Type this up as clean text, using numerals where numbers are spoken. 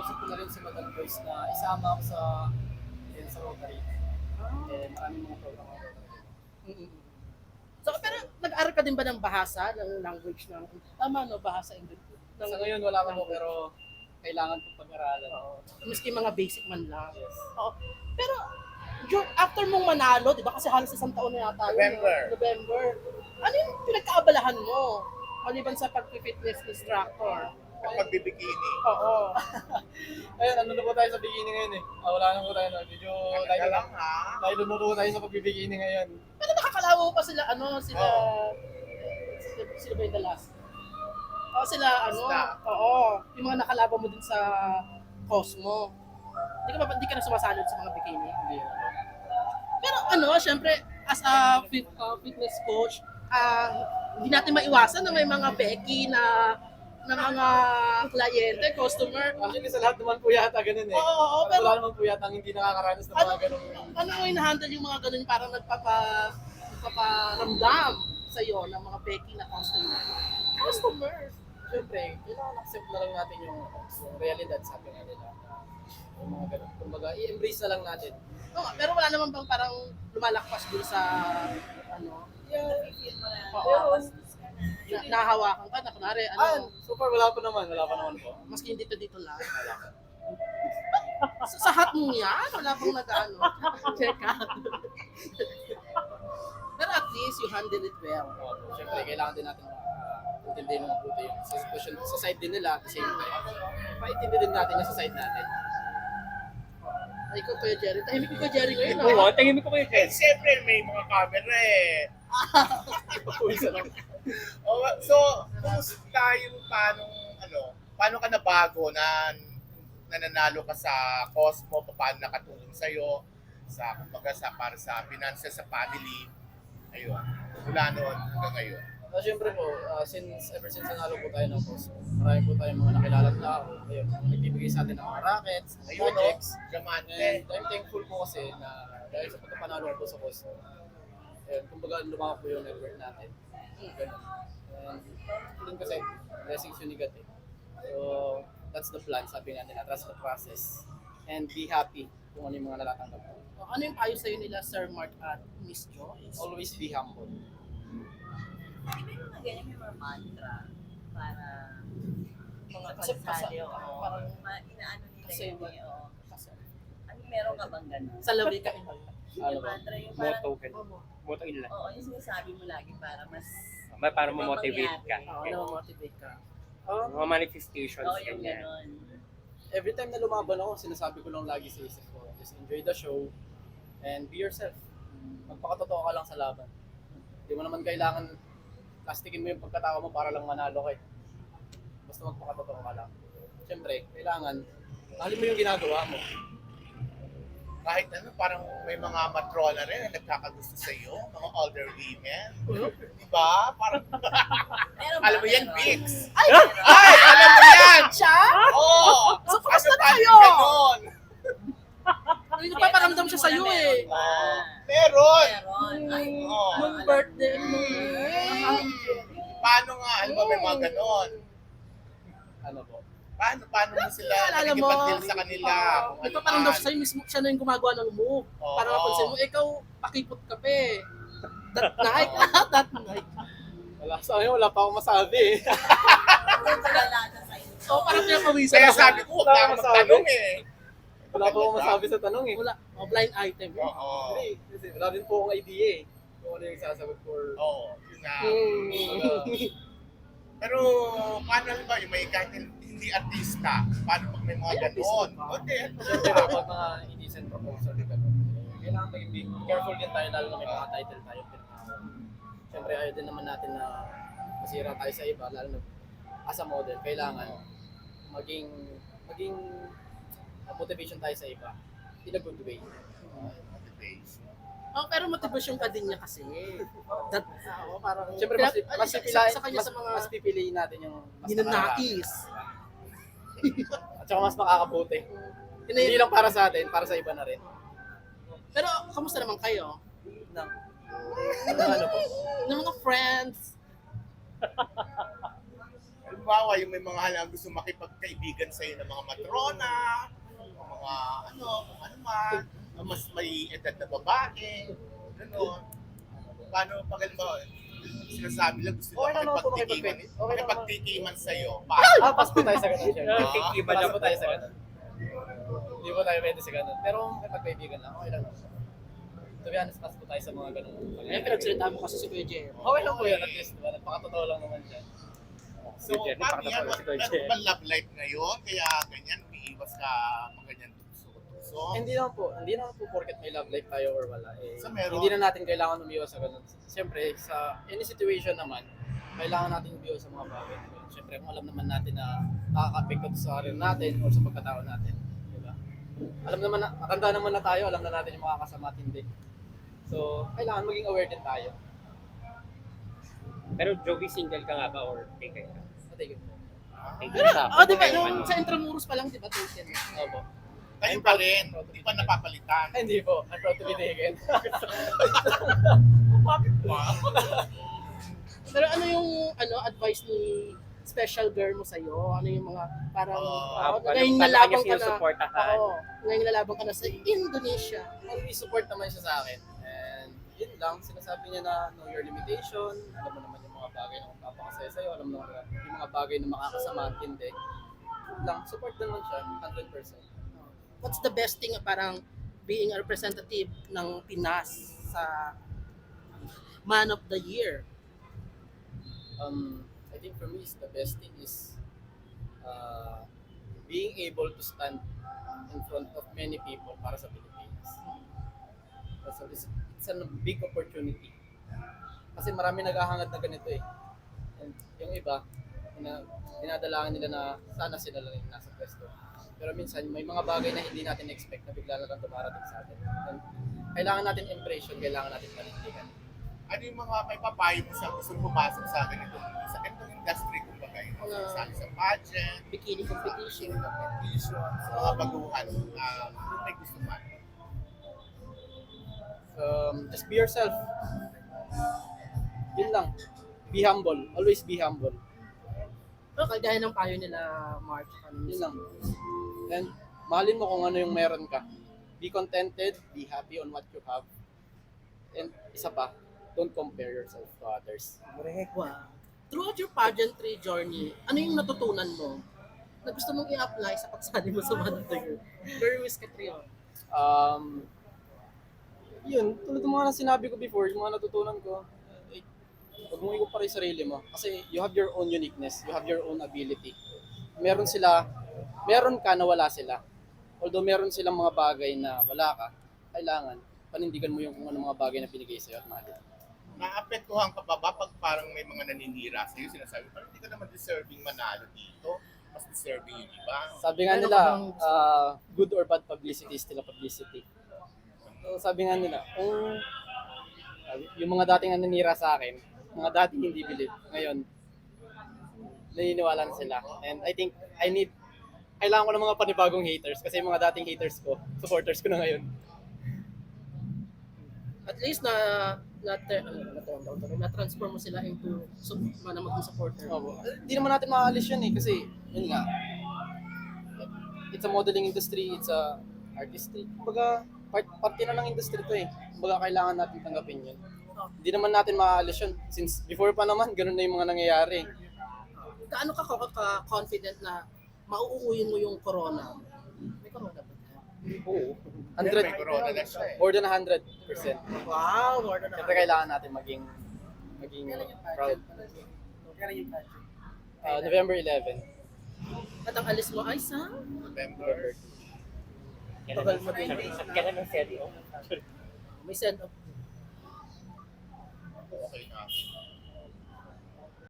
nakausap ko na rin si Madam Joyce na isama ako sa Rotary. Maraming mga program ako. Mm. So, pero nag-aral ka din ba ng bahasa, ng language ng, tama no, bahasa English? Sa ngayon wala pa po pero kailangan po pag-aralan. Miski mga basic man lang. Yes. Oo. Pero, after mong manalo, di ba, kasi halos isang taon na yata. November. Ano yung pinagkaabalahan mo? Maliban sa pag-fitness instructor. Pagbibikini. Oo. Ayun, ano na po tayo sa bikini ngayon eh. Wala na po tayo. Medyo Talaga lang ha. tayo lumuto tayo sa pagbibikini ngayon. Pero nakakalawo pa sila, sila ba yung the last? Sila, Basta. yung mga nakalaban mo din sa Cosmo. Hindi ka na sumasalod sa mga bikini? Hindi. Pero syempre, as a fitness coach, hindi natin maiwasan na may mga Becky na mga kliyente, customer. Actually, sa lahat naman po yata ganun eh. Oo, pero wala naman po yata ang hindi nakakaranas ng mga ganun. ano mo in-handle yung mga ganun parang nagpaparamdam sa'yo ng mga Becky na customer? Customers. Siyempre, kailangan accept na lang natin yung realidad, sabi nga nila. Yung mga ganun. Kumbaga, i-embrace na lang natin. Oo, pero wala naman bang parang lumalakpas dun sa nahawakan ka na kunwari So far, wala pa naman po. maski dito lang. Sa hat mo yan, wala bang check out. Pero at least you handle it well. Siyempre, kailangan din natin intindihin ng mabuti yung sa side din nila at the same time. Paintindi din natin yung sa side natin. Ay ko Kuya Jerry. Tahimik ko Kuya Jerry ngayon. Oo, tingin ko kayo, Eh, siyempre may mga camera eh. Isa lang. So, kumusta yung paano ka nabago na nananalo ka sa Cosmo, paano nakatulong sa'yo, kumbaga para sa finances sa family. Ayun. Mula noon hanggang ngayon. Siyempre po, ever since nanalo po tayo ng post, marami po tayong mga nakilalang tao. Ayun, nagbibigay sa atin ng mga rackets, Ayun, projects. Diamante. And I'm thankful po kasi na dahil sa pagkapanalo po sa post, ayun, kumbaga lumaki po yung network natin. Ganun. And yun kasi, blessings yun ni God eh. So, that's the plan, sabi nga nila, trust the process. And be happy kung ano yung mga natatanggap mo. Ano yung payo sa'yo nila Sir Mark at Miss Joyce? Always be humble. Di ba yung mga ganyan may mga mantra para Mga pagsali o parang inaano nila kasi yun eh. Ano meron ka bang gano'n? sa labi ka iba. Yung mantra yung parang, motto, ganun. Motto ila. oo, yung sinasabi mo lagi para mas, Para ma-motivate ka. Oo, na-motivate ka. Mga manifestations, oo, yung ganyan. gano'n. Every time na lumaban ako, sinasabi ko lang lagi sa isip ko, just enjoy the show and be yourself. Magpakatotoo ka lang sa laban. Hindi mo naman kailangan plastikin mo yung pagkatao mo para lang manalo ka eh. Basta magpakatotoo ka lang. Siyempre, kailangan, mahalin mo yung ginagawa mo. Kahit parang may mga matrona rin na nagkakagusto sa iyo, mga older women. Di ba? Parang, Meron ba? alam mo yan, Meron. Vicks. Ay! Ay, alam mo yan! Siya? Oo! So, kumusta paano kayo? ganon? Nagpaparamdam siya sa'yo eh. Meron! Meron. Ay, Oo. Nung birthday mo. Paano nga? Alam mo, may mga ganon. Ano po? Paano mo sila Alala mo, nakikipag-deal sa kanila? Kung ano nagpaparamdam man. siya sa'yo, mismo siya na yung gumagawa ng move. Oo. Para mapansin mo, ikaw, pakipot ka pa eh. That night, that night. Sa akin, wala pa akong masabi eh. wala na sa'yo. So, parang pinapawisan Kaya ako. sabi ko, huwag na ako magtanong eh. Wala pa akong masabi sa tanong eh. Wala. Blind item. Oo. Hindi, kasi wala din po akong idea eh. Kung ano yung sasagot for... Oo. Yun na. Pero paano ba yung may kahit hindi artista? Paano pag may mga ganon? Hindi. Siyempre, kapag mga indecent proposal din gano'n, kailangan maging careful din tayo, lalo na may mga title tayo. Siyempre, ayaw din naman natin na masira tayo sa iba, lalo na as a model, kailangan maging motivation tayo sa iba in a good way. Pero motivation ka din niya kasi. That, parang, Siyempre, mas pipiliin natin yung mas ninanais. at saka mas makakabuti. Hindi lang para sa atin, para sa iba na rin. Pero, kamusta naman kayo? Ano po? Ng mga friends. halimbawa, yung may mga halang gusto makipagkaibigan sa'yo ng mga matrona, mga ano, kung ano man, mas may edad na babae, gano'n. Paano pag halimbawa, sinasabi lang gusto Okay nila naman po makipagtikiman sa'yo. Paano? Pas po tayo sa ganun, syempre. Iba Pas na po tayo sa ganun. Hindi po tayo pwede sa ganun. Pero kung magkaibigan lang, okay lang. To be honest, pas po tayo sa mga ganun. Ngayon, pinagsalita mo kasi si Kuya Jem. Okay lang po yun, at least. Diba? Nagpakatotoo lang naman siya. So, Legit, paano yan? napakatawa si Coach Meron Ed. ba love life ngayon? Kaya ganyan, umiiwas ka mga ganyan tukso-tukso. Hindi naman po porket may love life tayo or wala. So, meron. Hindi na natin kailangan umiwas sa ganun. Siyempre, sa any situation naman, kailangan natin umiwas sa mga bagay. Siyempre, kung alam naman natin na nakaka-apekto sa karir natin o sa pagkatao natin. Diba? Alam naman na, matanda naman na tayo, alam na natin yung makakasama at hindi. So, kailangan maging aware din tayo. Pero Joey, single ka nga ba or taken ka? Matay ko. Taken Pero, siya. oh, di ba, yung sa Intramuros pa lang, di ba, taken? Opo. Kayo pa rin, hindi pa napapalitan. Ay, hindi po. I'm proud to be taken. Bakit ba? Pero ano yung advice ni special girl mo sa'yo? Ano yung mga parang, ngayong nalabang ka na, sinusuportahan. ngayong nalabang ka na sa Indonesia. Always support naman siya sa akin. And yun lang, sinasabi niya na know your limitation. Alam mo naman yung mga bagay na magpapakasaya sa'yo. Alam mo naman yung mga bagay na makakasama at hindi. Yun lang, support naman siya 100%. What's the best thing parang being a representative ng Pinas sa Man of the Year? I think for me, the best thing is being able to stand in front of many people para sa Pilipinas. So it's a big opportunity. Kasi marami naghahangad na ganito eh. And yung iba, dinadalagan nila na sana sila lang yung nasa pwesto. Pero minsan, may mga bagay na hindi natin expect na bigla na lang dumarating sa atin. And kailangan natin impression, kailangan natin panindigan. Ano yung mga may papayo mo sa gusto pumasok sa ganitong industry, kumbaga, sasali sa pageant, Bikini competition. competition, sa mga baguhan, kung may gusto man. Just be yourself. Yun lang. Be humble. Always be humble. So, kagaya ng payo nila, Mark. Yun lang. And mahalin mo kung ano yung meron ka. Be contented, be happy on what you have. And isa pa, don't compare yourself to others. Wow. Throughout your pageantry journey, ano yung natutunan mo na gusto mong i-apply sa pagsali mo sa Man of the Year? Very Miss Catriona. Yun, tulad ng mga sinabi ko before, yung mga natutunan ko, huwag mong ikumpara yung sarili mo. Kasi you have your own uniqueness, you have your own ability. Meron ka na wala sila. Although meron silang mga bagay na wala ka, kailangan panindigan mo yung kung ano mga bagay na binigay sa'yo at mahalin. Naapektuhan ka pa ba pag parang may mga naninira sa'yo, sinasabi, parang hindi ka naman deserving manalo dito, mas deserving yung iba. Sabi nga Meron nila, ka bang- good or bad publicity is still a publicity. So sabi nga nila, kung yung mga dating naninira sa akin, mga dating hindi believe, ngayon, naniniwala na sila. And I think, kailangan ko ng mga panibagong haters kasi yung mga dating haters ko, supporters ko na ngayon. At least na-transform mo sila into maging supporter. Hindi naman natin maaalis yun eh kasi, yun nga, it's a modeling industry, it's a artistry. Kumbaga, parte na ng industry to eh. Kumbaga, kailangan natin tanggapin yun. Hindi naman natin maaalis yun. Since before pa naman, ganun na yung mga nangyayari. Gaano ka confident na mauuwi mo yung corona? May corona ba? Oo. May corona na siya eh. More than 100%. Wow, more than Siyempre kailangan natin maging proud. November 11. At ang alis mo ay sa November. Kailan ng seryo? may send off